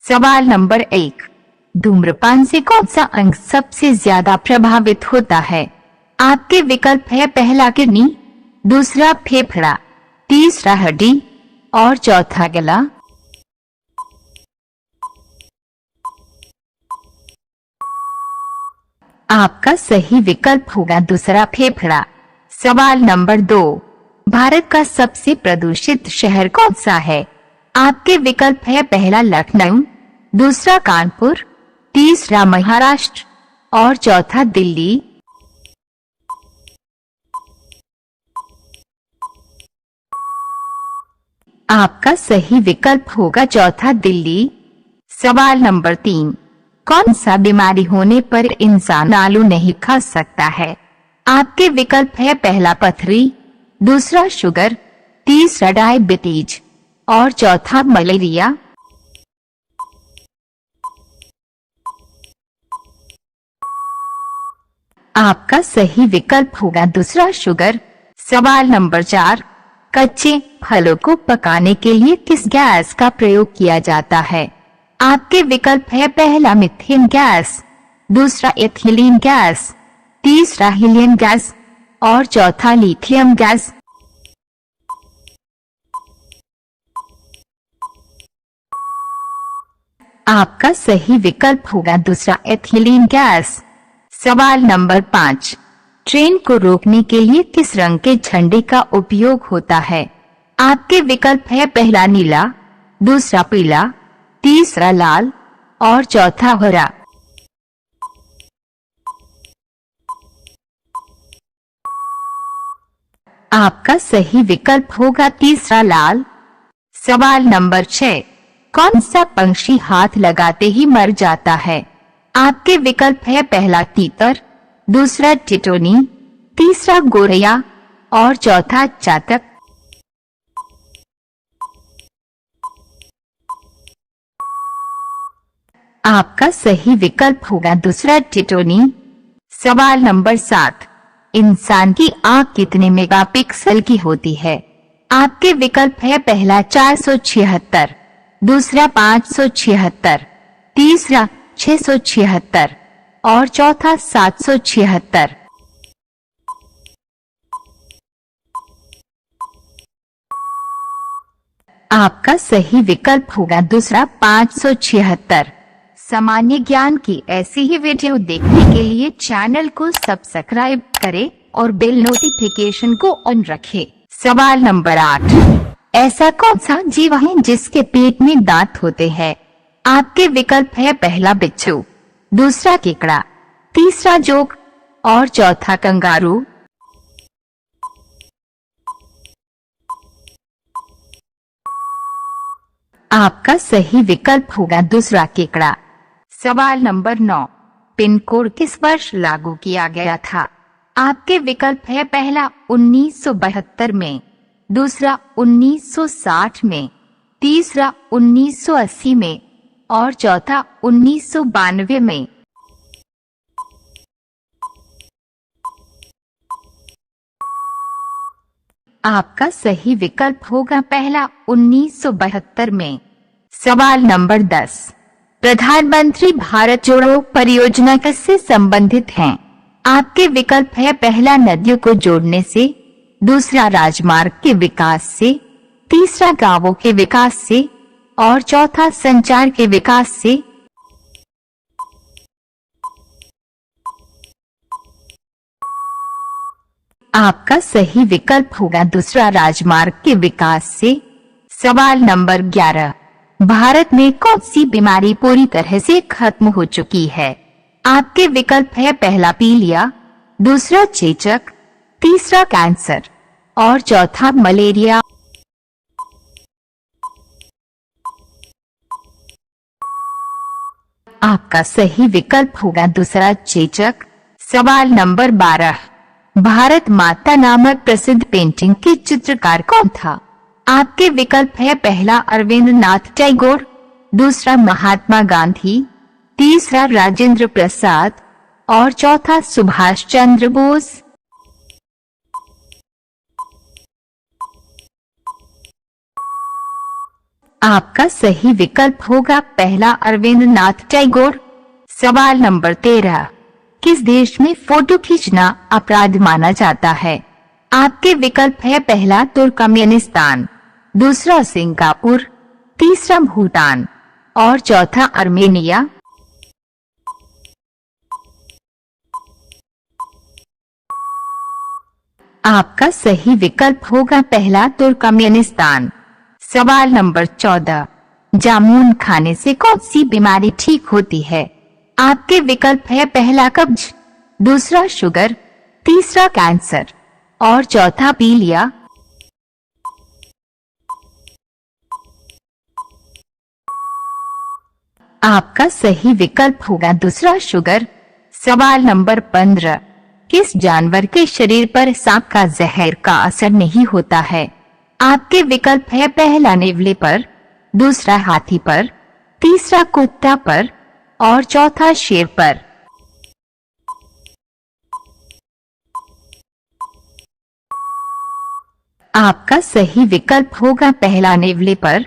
सवाल नंबर 1, धूम्रपान से कौन सा अंग सबसे ज्यादा प्रभावित होता है? आपके विकल्प है पहला किडनी, दूसरा फेफड़ा, तीसरा हड्डी और चौथा गला। आपका सही विकल्प होगा दूसरा फेफड़ा। सवाल नंबर 2, भारत का सबसे प्रदूषित शहर कौन सा है? आपके विकल्प है पहला लखनऊ, दूसरा कानपुर, तीसरा महाराष्ट्र और चौथा दिल्ली। आपका सही विकल्प होगा चौथा दिल्ली। सवाल नंबर 3, कौन सा बीमारी होने पर इंसान आलू नहीं खा सकता है? आपके विकल्प है पहला पथरी, दूसरा शुगर, तीसरा डायबिटीज और चौथा मलेरिया। आपका सही विकल्प होगा दूसरा शुगर। सवाल नंबर 4, कच्चे फलों को पकाने के लिए किस गैस का प्रयोग किया जाता है? आपके विकल्प है पहला मीथेन गैस, दूसरा एथिलीन गैस, तीसरा हीलियम गैस और चौथा लिथियम गैस। आपका सही विकल्प होगा दूसरा एथिलीन गैस। सवाल नंबर 5, ट्रेन को रोकने के लिए किस रंग के झंडे का उपयोग होता है? आपके विकल्प है पहला नीला, दूसरा पीला, तीसरा लाल और चौथा हरा। आपका सही विकल्प होगा तीसरा लाल। सवाल नंबर 6, कौन सा पंछी हाथ लगाते ही मर जाता है? आपके विकल्प है पहला तीतर, दूसरा टिटोनी, तीसरा गोरैया और चौथा चातक। आपका सही विकल्प होगा दूसरा टिटोनी। सवाल नंबर 7, इंसान की आंख कितने मेगापिक्सल की होती है? आपके विकल्प है पहला 476, दूसरा 576, तीसरा 676 और चौथा 776। आपका सही विकल्प होगा दूसरा 576। सामान्य ज्ञान की ऐसी ही वीडियो देखने के लिए चैनल को सब्सक्राइब करें और बेल नोटिफिकेशन को ऑन रखें। सवाल नंबर 8, ऐसा कौन सा जीव है जिसके पेट में दांत होते हैं? आपके विकल्प है पहला बिच्छू, दूसरा केकड़ा, तीसरा जोक और चौथा कंगारू। आपका सही विकल्प होगा दूसरा केकड़ा। सवाल नंबर 9, पिन कोड किस वर्ष लागू किया गया था? आपके विकल्प है पहला 1972 में, दूसरा 1960 में, तीसरा 1980 में और चौथा 1992 में। आपका सही विकल्प होगा पहला 1972 में। सवाल नंबर 10, प्रधानमंत्री भारत जोड़ो परियोजना किससे संबंधित है? आपके विकल्प है पहला नदियों को जोड़ने से, दूसरा राजमार्ग के विकास से, तीसरा गांवों के विकास से और चौथा संचार के विकास से। आपका सही विकल्प होगा दूसरा राजमार्ग के विकास से। सवाल नंबर 11, भारत में कौन सी बीमारी पूरी तरह से खत्म हो चुकी है? आपके विकल्प है पहला पीलिया, दूसरा चेचक, तीसरा कैंसर और चौथा मलेरिया। आपका सही विकल्प होगा दूसरा चेचक। सवाल नंबर 12, भारत माता नामक प्रसिद्ध पेंटिंग के चित्रकार कौन था? आपके विकल्प है पहला अरविंद नाथ टैगोर, दूसरा महात्मा गांधी, तीसरा राजेंद्र प्रसाद और चौथा सुभाष चंद्र बोस। आपका सही विकल्प होगा पहला अरविंद नाथ टैगोर। सवाल नंबर 13, किस देश में फोटो खींचना अपराध माना जाता है? आपके विकल्प है पहला तुर्कमेनिस्तान, दूसरा सिंगापुर, तीसरा भूटान और चौथा आर्मेनिया। आपका सही विकल्प होगा पहला तुर्कमेनिस्तान। सवाल नंबर 14, जामुन खाने से कौन सी बीमारी ठीक होती है? आपके विकल्प है पहला कब्ज, दूसरा शुगर, तीसरा कैंसर और चौथा पीलिया। आपका सही विकल्प होगा दूसरा शुगर। सवाल नंबर 15, किस जानवर के शरीर पर सांप का जहर का असर नहीं होता है? आपके विकल्प है पहला नेवले पर, दूसरा हाथी पर, तीसरा कुत्ता पर और चौथा शेर पर। आपका सही विकल्प होगा पहला नेवले पर।